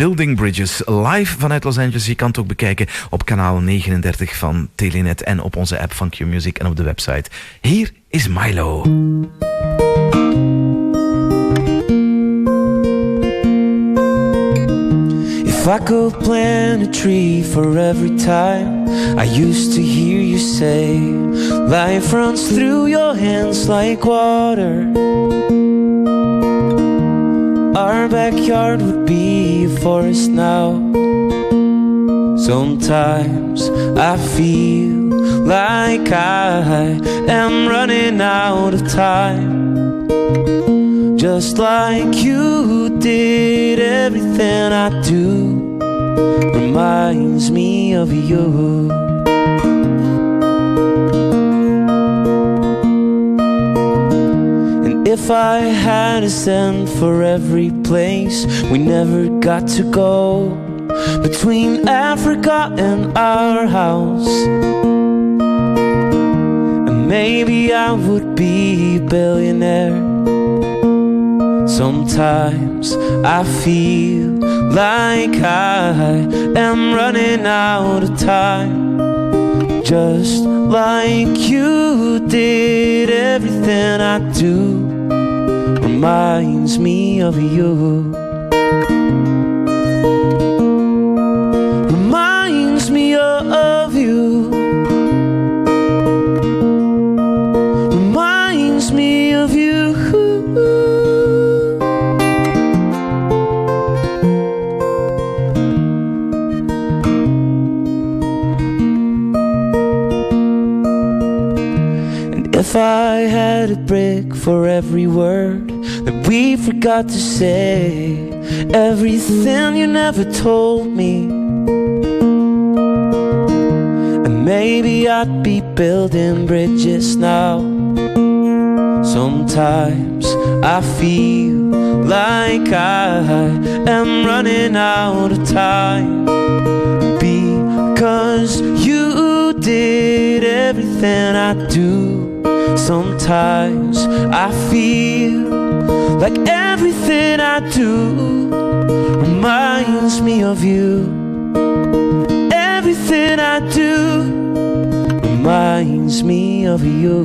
Building Bridges, live vanuit Los Angeles. Je kan het ook bekijken op kanaal 39 van Telenet en op onze app van Q-Music en op de website. Hier is Milo. If I could plant a tree for every time I used to hear you say life runs through your hands like water, our backyard would be a forest now. Sometimes I feel like I am running out of time, just like you did. Everything I do reminds me of you. And if I had a cent for every place we never got to go, between Africa and our house, and maybe I would be a billionaire. Sometimes I feel like I am running out of time, just like you did. Everything I do reminds me of you. Reminds me of you. Reminds me of you. If I had a brick for every word that we forgot to say, everything you never told me, and maybe I'd be building bridges now. Sometimes I feel like I am running out of time, because you did everything I do. Sometimes I feel like everything I do reminds me of you. Everything I do reminds me of you.